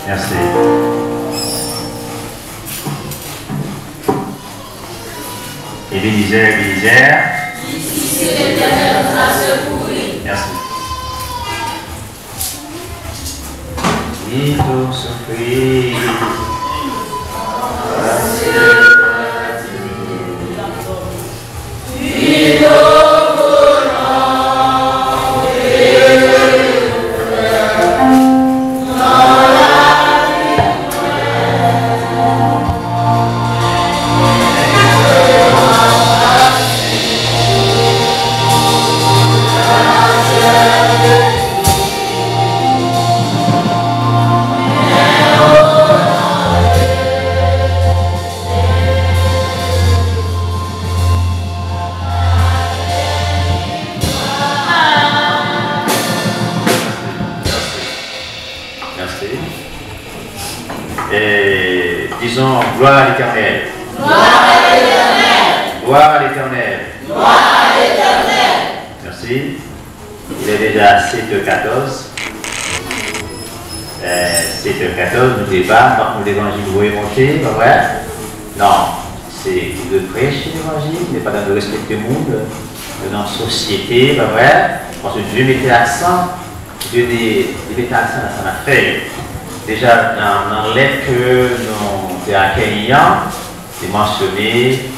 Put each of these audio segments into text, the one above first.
Merci. Ebenezer, Ebenezer. Ici, l'Éternel nous a secourus. Merci. Il faut souffrir. Disons gloire à l'Éternel. Gloire à l'Éternel. Gloire à l'Éternel. Gloire à l'Éternel. Merci. Il est déjà 7h14. 7h14, n'oubliez pas, par contre l'évangile vous est monté, pas vrai? Non, c'est de prêcher l'évangile, mais pas dans le respect du monde, dans la société, pas vrai? Parce que Dieu mettait l'accent, Dieu mettait l'accent dans son affaire. Déjà, dans l'aide que nous avons accueillis, c'est mentionné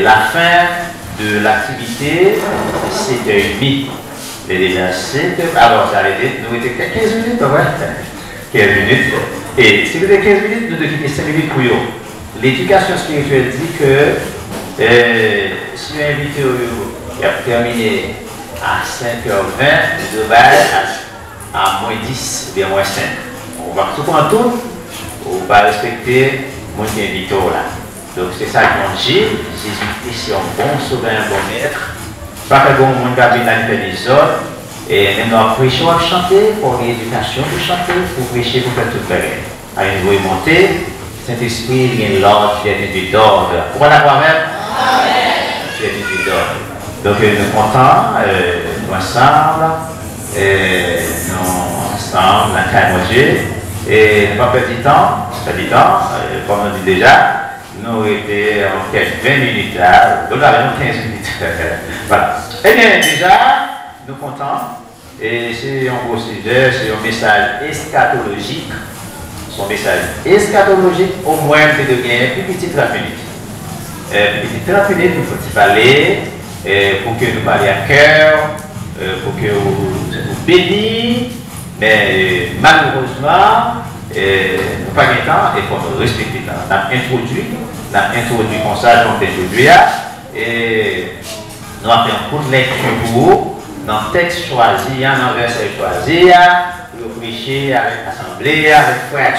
la fin de l'activité, c'était 7h30. Mais déjà 7h, alors ça arrêté, nous étions 15 minutes, pas vrai? 15 minutes. Et si vous avez 15 minutes, nous devons quitter 5 minutes pour vous. L'éducation spirituelle dit que si vous invitez à terminer à 5h20, vous devez à moins 10 ou bien moins 5. On va tout prendre tout, on va respecter mon invité là. Donc c'est ça qu'on dit, Jésus-Christ est un bon sauveur, un bon maître. Pas que bon monde qui vient dans les autres, et nous avons prêché, on chanter, pour l'éducation, pour chanter, pour prêcher, pour faire tout faire. À une niveau montée, Saint-Esprit vient l'ordre, vient du d'ordre. Pourquoi la croire même? Amen. Vient du d'ordre. Donc nous sommes contents, nous ensemble, la carrière de Dieu, et nous pas perdre du temps, comme on dit déjà. Nous avons été en 20 minutes là, nous avons 15 minutes. Voilà. Eh bien, déjà, nous contents. Et c'est un gros sujet, c'est un message eschatologique. Son message eschatologique, au moins, c'est de gagner plus petit 30 minutes. Petit 30 minutes, il faut parler, pour que nous parlions à cœur, pour que vous bénissiez. Mais malheureusement, nous pas de temps et il faut nous respecter. On a introduit comme ça, on introduit et nous avons fait un cours de lecture dans le texte choisi, dans le verset choisi, pour prêcher avec l'assemblée, avec frères et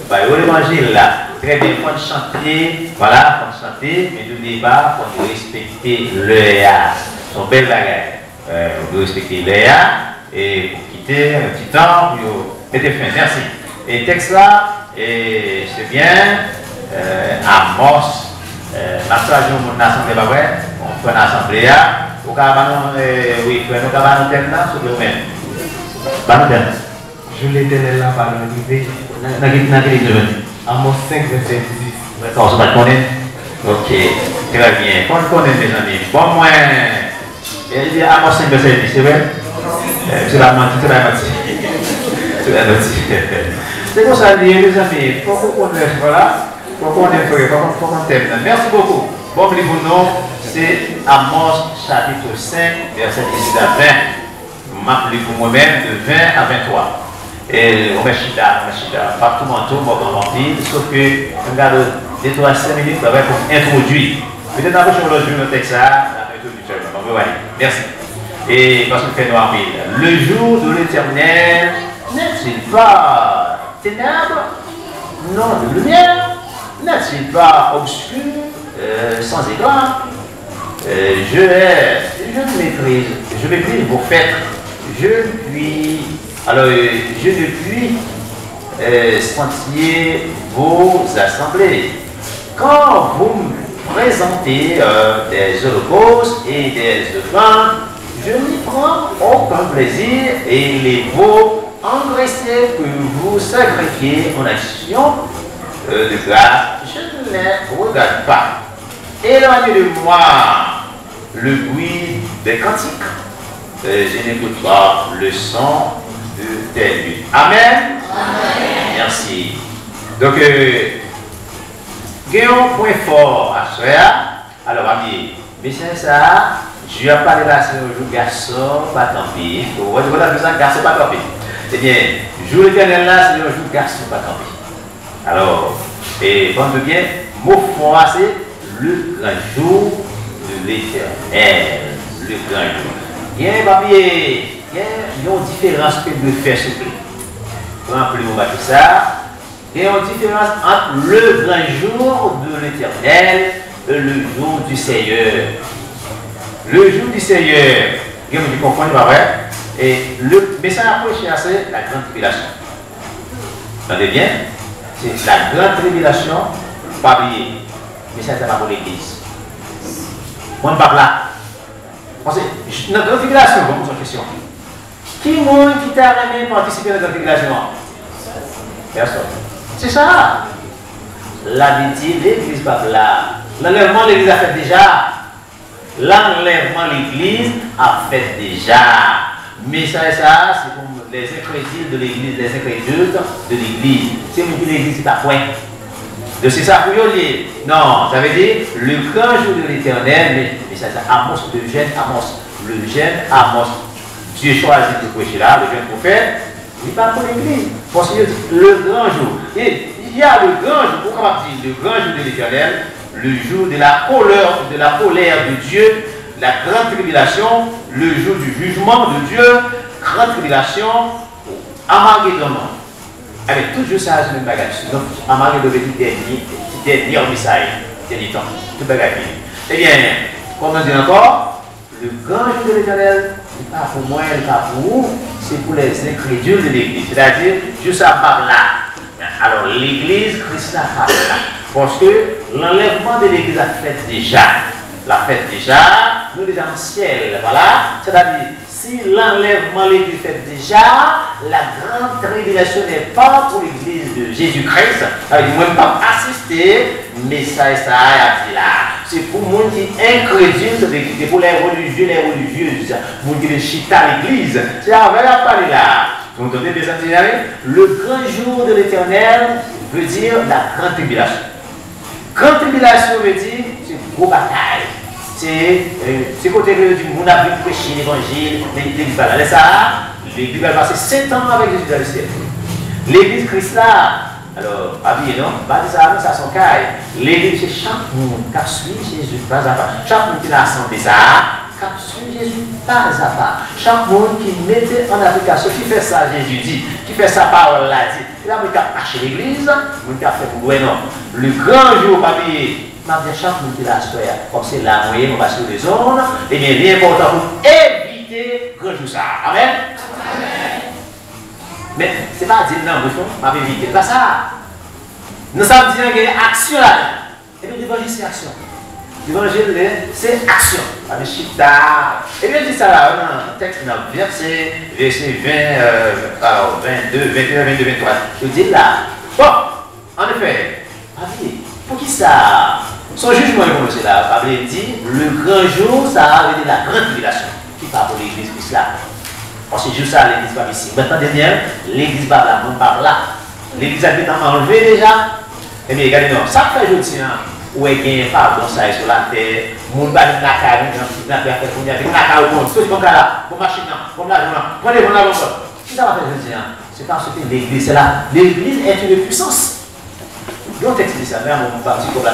sœurs, l'évangile là. Très bien, il faut chanter, voilà, il faut chanter, mais n'oubliez pas, il faut respecter l'heure. C'est une belle bagarre. On doit respecter l'heure et pour quitter un petit temps, pour mettre fin. Merci. Et le texte là, c'est bien, Amos, ma soeur, nous l'assemblée, pas vrai? On fait l'assemblée là. Au cas oui, nous avons un thème là, sur le même. Je l'éternel là, par l'arrivée. Amos 5, verset 10. D'accord, ça va te connaître? Ok, très bien. Qu'on connaît, mes amis. Bon, moi, il dit Amos 5, verset 10, c'est vrai? C'est la menti, c'est la menti. C'est la menti. C'est comme ça, les amis. Il faut qu'on connaisse, voilà. Il faut qu'on t'aime. Merci beaucoup. Bon, pour nous, c'est Amos chapitre 5, verset 18 à 20. Je m'appelle pour moi-même de 20 à 23. Et on met chita, partout mon tour, on remplit, sauf que, regarde, les 3-5 minutes, ça va être introduit. Peut-être dans le jour, le texte là, on va aller. Merci. Et parce que fait noir, le jour de l'Éternel n'est-il pas ténèbres? Non, de lumière. N'est-il pas obscur, sans éclat? Je méprise vos fêtes. Je ne puis sentir vos assemblées. Quand vous me présentez des holocaustes et des offrandes, je n'y prends aucun plaisir et les veaux engraissez, que vous sacrifiez en action de grâce, je ne les regarde pas. Éloignez de moi le bruit des cantiques. Je n'écoute pas le son de tes luttes. Amen. Amen. Merci. Donc, il y a un point fort à faire. Alors, amis, mais c'est ça. Je n'ai pas de relation au jour garçon, pas tant pis. Vous voyez, garçon, pas tant pis. Eh bien, jour éternel là, c'est un jour garçon, pas tant pis. Alors, et pensez bien, mot fond, c'est le grand jour de l'éternel. Le grand jour. Il y a un papier, il y a une différence que de faire souffler. Remplis mon bateau ça. Il y a une différence entre le grand jour de l'éternel et le jour du Seigneur. Le jour du Seigneur, vous comprenez pas vrai? Et le message approché, c'est la grande tribulation. Vous entendez bien? C'est la grande tribulation, pas oublier. Mais ça, c'est pas pour l'église. On ne parle là. Parce que dans la grande tribulation, on pose une question. Qui est-ce qui t'a amené à participer à la grande tribulation? Personne. C'est ça. La dit l'église pas là. L'enlèvement, l'église a fait déjà. L'enlèvement, l'église a fait déjà. Mais ça, c'est comme les incrédules de l'église, les incrédules de l'église. C'est vous qui l'église, c'est pas point. De c'est ça pour y non, ça veut dire le grand jour de l'éternel, mais ça, c'est Amos, le jeune Amos. Le jeune Amos. Dieu choisit de prêcher là, le jeune prophète, il n'est pas pour l'église. Parce que le grand jour. Et il y a le grand jour, pourquoi on dit le grand jour de l'éternel, le jour de la colère de Dieu, la grande tribulation, le jour du jugement de Dieu, grande tribulation, Armageddon. Avec tout juste ça, c'est une bagarre. Donc, Armageddon veut dire dernier homicide, dernier temps, tout bagarre. Eh bien, comme on dit encore, le grand jour de l'éternel, ce n'est pas pour moi, ce n'est pas pour vous, c'est pour les incrédules de l'église. C'est-à-dire, juste à part là. Alors, l'église, Christ n'a pas là. Parce que l'enlèvement de l'église a fait déjà. La fête déjà, nous déjà dans le ciel. Voilà. C'est-à-dire, si l'enlèvement de l'église fait déjà, la grande tribulation n'est pas pour l'église de Jésus-Christ. Alors, ils ne vont pas assister, mais ça et ça, il y a là. C'est pour les gens qui sont incrédules, c'est pour les religieux, les religieuses, les gens qui ne chita l'église. C'est avec la parole là. Vous entendez les amis? Le grand jour de l'éternel veut dire la grande tribulation. Grande tribulation veut dire c'est une grosse bataille. C'est côté que on a vu prêcher l'évangile, l'église va là. L'église va passer 7 ans avec Jésus dans le ciel. L'église Christ là, alors, habillé non, pas de ça, ça son caille. L'église c'est chaque monde qui suit Jésus pas à pas. Chaque monde qui a assemblé ça, qui suit Jésus pas à pas. Chaque monde qui mettait en application, qui fait ça, Jésus dit, qui fait sa parole là dit. Il a marché l'église, il a fait pour non. Le grand jour, papier. Ma bien chaque monde qui l'a soya, comme c'est la moyenne, on va sur les zones, et bien l'important pour éviter grand jour ça. Amen. Amen. Mais c'est pas dire non, ma bien éviter, pas ça. Nous sommes dire qu'il y a une action là. Et bien l'évangile c'est action. L'évangile c'est action. Avec chita. Et bien je dis ça là, un texte dans le verset 20, 22, 21, 22, 23. Je dis là, bon, en effet, papier, pour qui ça? Son jugement est comme cela. La Bible dit le grand jour, ça a été la grande tribulation qui parle pour l'église Christ là. Parce que juste ça, l'église pas ici. Maintenant, dernière, l'église pas là, on parle là. L'église a été enlevée déjà. Et bien, regardez, non, ça fait je tiens, où est qu'il y a pardon, ça est sur la terre, mon bas de la carrière, on a fait qu'on y a fait la carrière au monde. C'est comme là, pour machine, comme là, prenez mon avance. Si ça va faire je tiens, c'est parce que l'église, c'est là. L'église est une puissance. Il y a un texte de ça, mais on va dire comme là,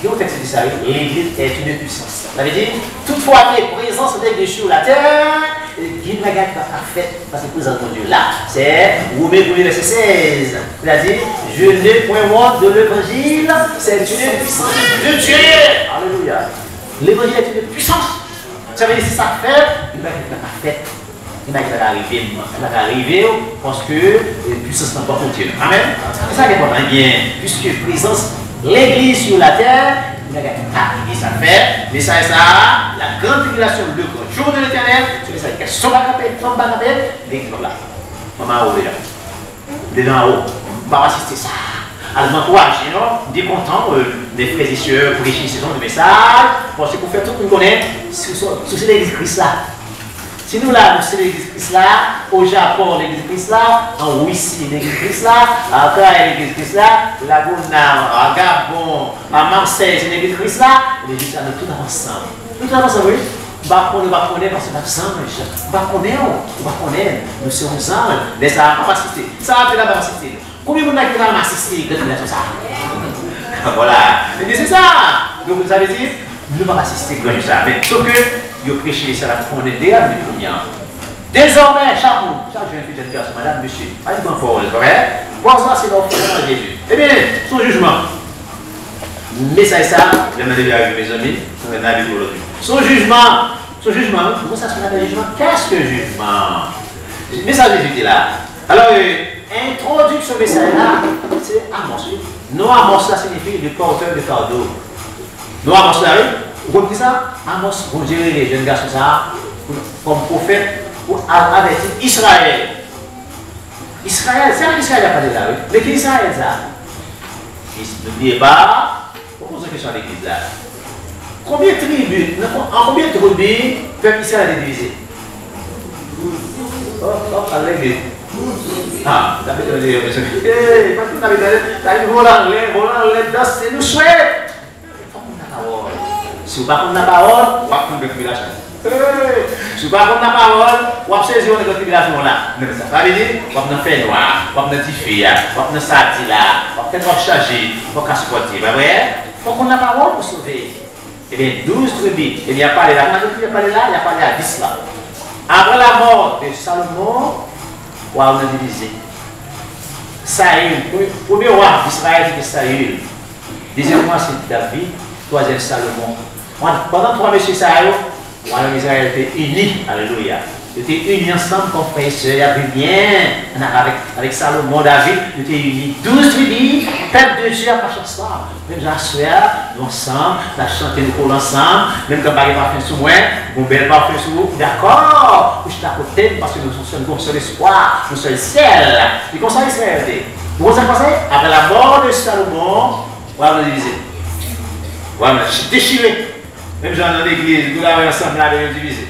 il y a un texte de ça, l'église est une puissance. Ça veut dire, toutefois, il y a présence d'église sur la terre, il n'a pas fait, parce que présence de Dieu là, c'est Romains 1er verset 16. C'est-à-dire, je n'ai point honte de l'évangile, c'est une puissance de Dieu. Alléluia. L'évangile est une puissance. Ça veut dire, si ça fait, il n'a pas fait. Il n'a pas arrivé parce que la puissance n'a pas continué. Amen. C'est ça qui est important. Bien, puisque présence, l'église sur la terre, il n'a pas arrivé, ça fait. Mais ça et ça, la grande tribulation, le grand jour de l'éternel, c'est ça qui est sur la capelle, l'église là. Maman, déjà. Déjà en haut. On va assister ça. Alors, m'encourage, non? Dis content, des frères et sœurs, pour réussir ce genre de message. Parce que pour faire tout ce qu'on connaît, c'est l'église Christ là. Si nous là, c'est l'église Christ là, au Japon, l'église Christ là, en Russie, l'église Christ là, à Ukraine, l'église Christ là, la Gona, à Gabon, à Marseille, c'est l'église Christ là, l'église là, nous tous ensemble. Nous tous ensemble, oui. On va connaître parce que nous sommes ensemble. On va connaître, nous sommes ensemble. Mais ça va pas assister. Ça va faire la assister. Combien de gens qui vont assister à ça? Voilà. Mais c'est ça. Donc vous savez dire, nous allons assister à ça. Mais sauf que, vous prêchez ça, on est déjà venu. Désormais, chaque jeune fille, jeune garçon, madame, monsieur, allez dans le fort, c'est vrai? Voir ça, c'est l'offre de Jésus. Eh bien, son jugement. Mais ça et ça, je vais m'aider avec mes amis, on va aller aujourd'hui. Son jugement, comment ça se fait le jugement? Qu'est-ce que jugement? Le message de Jésus là. Alors, introduction ce message là, c'est Amos. Non, Amos là signifie le porteur de fardeau. Non, Amos là, vous comprenez ça? Amos, vous direz les jeunes garçons ça, comme prophète, pour avertir Israël. Israël, c'est un Israël qui a parlé là, oui. Mais qui est Israël ça? N'oubliez pas. Pourquoi vous question à l'église là? Combien de tribus, en combien de tribus peuple Israël est divisé? À l'église. Ah, vous avez dit, eh, parce que vous avez dit, volant, c'est nous souhait. Si vous ne parlez pas de la parole, vous allez prendre de tribulation. Si vous ne parlez pas de la parole, vous allez saisir de tribulation là. Ça veut dire, vous allez faire noir, vous allez faire vous allez sortir là, vous allez changer, vous allez supporter. Vous voyez? Il faut qu'on ait la parole pour sauver. Eh bien, 12 tribus. Il n'y a pas là, il n'y a pas là, il n'y a pas là, 10 là. Après la mort de Salomon, on a divisé. Saül, premier roi d'Israël, c'était Saül. Deuxième roi, c'est David. Troisième, Salomon. Pendant 3 messieurs Saül, le royaume d'Israël était uni. Alléluia. Ils étaient unis ensemble comme frères et sœurs. Il y avait bien avec Salomon, David. Ils étaient unis. 12 tribus, peuple de Dieu à pas ensemble. Même la soeur, ensemble, la chanter le cours ensemble. Même quand Marie va faire sur moi, mon bel va faire sur vous. D'accord. Je suis à côté parce que nous sommes un seul espoir, nous sommes le ciel. Et comme ça, Israël était. Vous savez quoi c'est? Après la mort de Salomon, on va nous diviser. Voilà, déchiré. Même gens dans l'église, nous l'avons ensemble, là, nous diviser.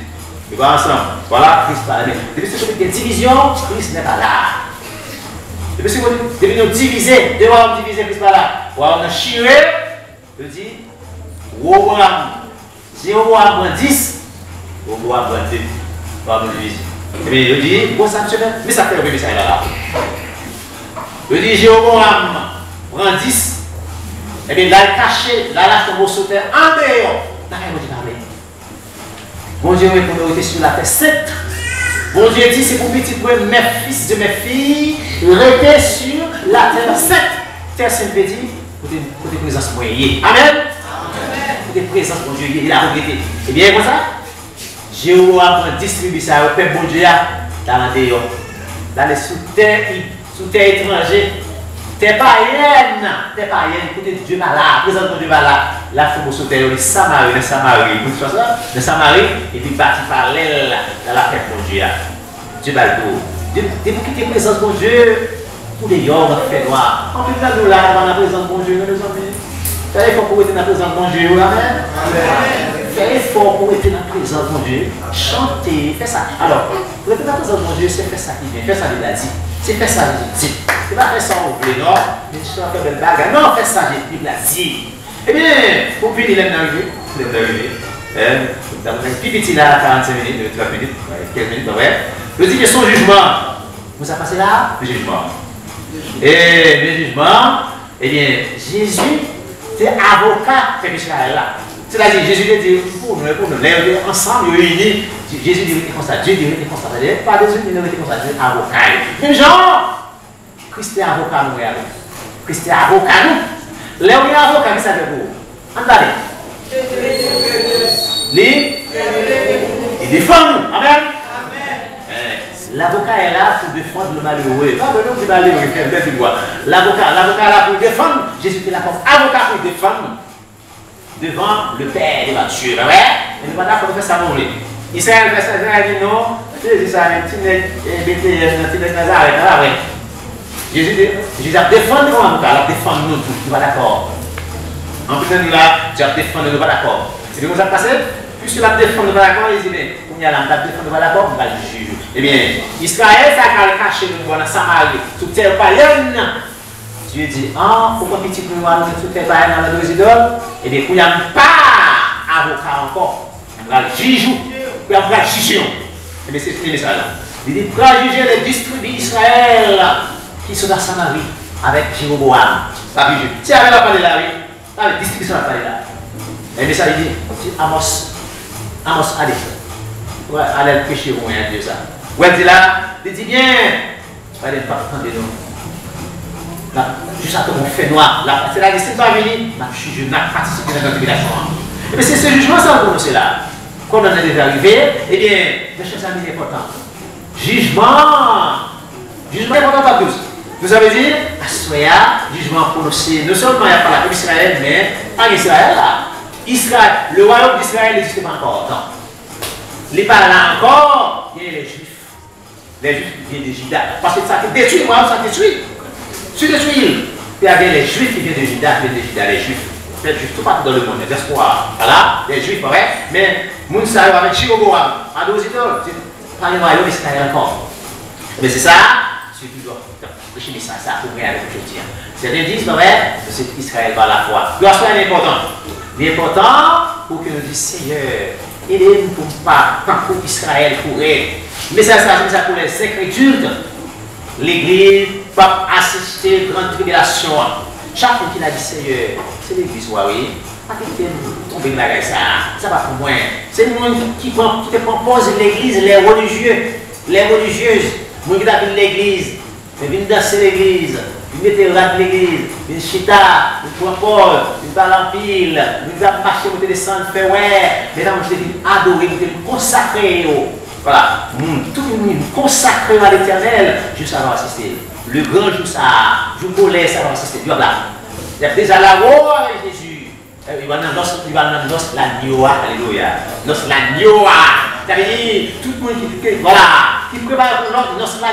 Nous allons ensemble. Voilà, Christ va aller. Depuis que vous avez division, Christ n'est pas là. Depuis que vous avez divisé, devant diviser, Christ n'est pas là. On a chiré, je dis, si on va prendre 10, on va prendre 2. On va diviser. Et bien, je dis, bon, ça me fait, mais ça fait le bébé, ça est là. Je dis, Jéhoram prend 10. Et bien, là, il caché, là, il tombe sur terre, en dehors. Là, il va parler. Bon Dieu, pour nous sur la terre 7. Bon Dieu dit, c'est pour petit pour mes fils de mes filles, rester sur la terre 7. Terre sainte veut dire, pour tes présences moyennes. Amen. Pour tes présences, bon Dieu, il a regretté. Et bien, comme ça, Jéhovah a distribué ça au peuple bon Dieu, dans la dehors. Là, les sous terre étrangère. T'es païenne, écoutez, Dieu va là, présente Dieu va là. Là, il faut se sauter les Samarie, écoutez ça, les Samarie, et puis parti parallèle dans la fête pour Dieu. Dieu va le dos. Dès que tu es présent pour Dieu, tous les jours, on va faire noir. En plus, nous là, on a la présence pour Dieu, mes amis. Fais l'effort pour être dans la présence pour Dieu, amen. Fais l'effort pour être dans la présence pour Dieu. Chantez, fais ça. Alors, pour être dans la présence pour Dieu, c'est faire ça qui vient, faire ça qui l'a dit. C'est faire ça, j'ai dit. C'est pas faire ça au blé, non? Mais tu vas faire belle bagarre. Non, fais ça, j'ai dit, dit. Eh bien, pour finir, il est arrivé. Il est arrivé. Puis petit là, 45 minutes, 30 minutes, 15 minutes, ouais. Je dis que son jugement, vous avez passé là? Le jugement. Et le jugement, eh bien, Jésus, c'est avocat de Israël là. C'est-à-dire, Jésus dit, pour nous, ensemble, unis. Jésus dit, comme ça, Dieu dit, comme ça. Pas de Dieu, il dit, comme ça, Dieu, avocat. Même genre, Christ est avocat, nous, Christ est avocat, nous. Léo est avocat, qui ça fait pour vous? Entendez. Il défend nous. Amen. L'avocat est là pour défendre le malheureux. Pas de l'homme qui va aller l'avocat est là pour défendre. Jésus est là comme avocat pour défendre devant le Père, devant Dieu. Ouais? Et nous, maintenant, il faut faire ça pour lui. Israël fait ça, Israël dit non. Jésus, ça, un petit nez, un petit nez Nazareth, Jésus a défendu nous en tout cas, il a défendu nous tous, nous pas d'accord. En plus de nous là, tu as défendu nous pas d'accord. Et puis, comment ça passe? Puisque la défendu nous pas d'accord, il dit, mais, on y a là, on a défendu nous pas d'accord, on va le juger. Eh bien, Israël, ça a caché nous dans Samarie, toute terre païenne. Dieu dit, ah, pourquoi petit nous allons toute terre païenne dans la deux idoles? Eh bien, il n'y a pas avocat encore. On va le juger, on va le juger. Eh bien, c'est ça là. Il dit, pour juger les distribus d'Israël qui sont dans Samarie avec Jéroboam. Ça juge. Si elle va parler là, oui, la distribution va parler là. Eh bien, ça il dit, Amos, allez. Ouais, allez pécher au moyen de ça. Ouais, il dit là, il dit bien, allez pas attendre nous. Là, juste après on fait noir. Là, c'est la décision pas venir, on a jugé, on a participé dans la tribulation. Et bien, c'est ce jugement ça qu'on sait là. Quand on est arrivé, eh bien, mes chers amis, c'est important. Jugement est important pas tous. Vous savez dire, à Soya, jugement prononcé, non seulement il n'y a pas la peuple d'Israël, mais en Israël là. Israël, le royaume d'Israël n'existe pas encore. Non. Il n'est pas là encore, il y a les Juifs. Les Juifs qui viennent de Juda. Parce que ça a détruit, le royaume, ça a détruit. Tu détruis. Il y avait les Juifs qui viennent de Juda, les Juifs. Les Juifs, tout partout dans le monde, les espoirs. Voilà, les Juifs, vrai. Mais, Mounsa avec Jéroboam, à deux idoles, pas le royaume d'Israël encore. Mais c'est ça, ceux qui doivent réfléchir ça pour rien avec le chrétien. Certains disent, vrai, que c'est Israël par la foi. Lorsqu'il est important. L'important pour que nous disions, Seigneur, aidez-nous pour pas, pour Israël pourrait. Mais ça pour les incrédules. L'église va assister à une grande tribulation. Chaque fois qu'il a dit, Seigneur, c'est l'église, oui. Pas que tomber dans la ça va pour moi. C'est le monde qui te propose l'église, les religieux, les religieuses. Moi qui appelle l'église, ils viennent danser l'église, ils mettent de l'église, ils chita, ils propose, ils parlent en pile, ils marchent, ils descendent, ils font ouais. Mesdames, je dis adorer, ils consacrer. Voilà, tout le monde consacré à l'éternel, juste avant d'assister. Le grand jour, ça, jour colère, ça va assister. Dieu là. Il y a déjà la voix avec Jésus. Il va dans l'agneau, alléluia. L'agneau, c'est-à-dire tout le monde qui voilà, qui prépare pour l'agneau, ça va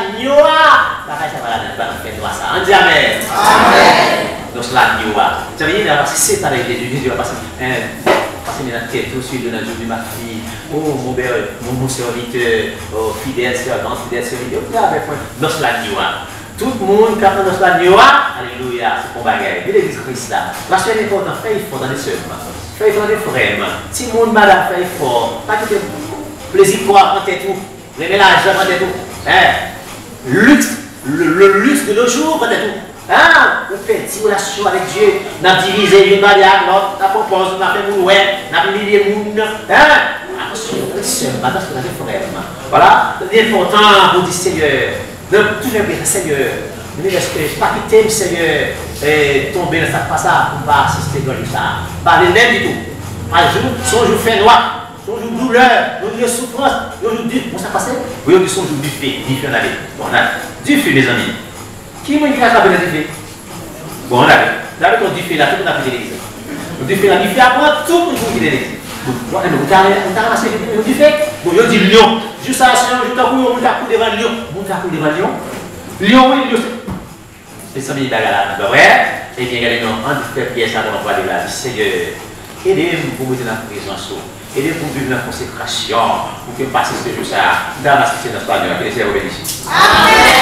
faire ça. On dit Amen. Amen. L'agneau, c'est-à-dire c'est par Jésus va passer dans la tête aussi de la journée de ma fille. Oh mon serviteur, oh fidèle servant, fidèle serviteur. L'agneau. Tout le monde qui a dans l'agneau, alléluia, c'est pour bagaille. Mais l'église Christ là, parce que c'est important, fais effort dans les sœurs, fais effort dans les frères. Si le monde malade fait effort, pas que plaisir pour apprendre tout, les mélanges apprendre tout. Luxe, le luxe de nos jours, apprendre tout. On fait une relation avec Dieu, on a divisé une mariage, on a proposé, on a fait moulouet, on a fait milliers de monde. Attention, les sœurs, parce que les frères. Voilà, c'est important pour dire Seigneur. Tout le bien, Seigneur, ne me laisse pas quitter, Seigneur, et tomber dans cette passage pour ne pas assister dans ça. Pas les mêmes du tout. Un jour, son jour fait noir, son jour douleur, son jour souffrance, son jour du. Comment ça passe? Oui, on dit son jour du fait, en avait. Bon, on a du fait, mes amis. Qui m'a dit qu'il a tapé le fait? Bon, on avait. Là, avec le du fait, là, tout le monde a fait l'église. Le du fait, là, du fait, après, tout le monde a fait l'église. On a ramassé du fait. Bon, on dit lion. Juste à la semaine, je t'en couille, on t'a couillé devant Lyon. On t'a couillé devant Lyon. Lyon, oui, Lyon. C'est ça, il y a la vrai. Et bien, regardez, on a fait pièce à l'endroit de la vie. Seigneur, aidez-nous pour mettre dans la présence. Aidez-nous pour vivre la consécration. Pour que passer ce jour-là dans la société de notre Père. Que les Seigneur bénisse. Amen.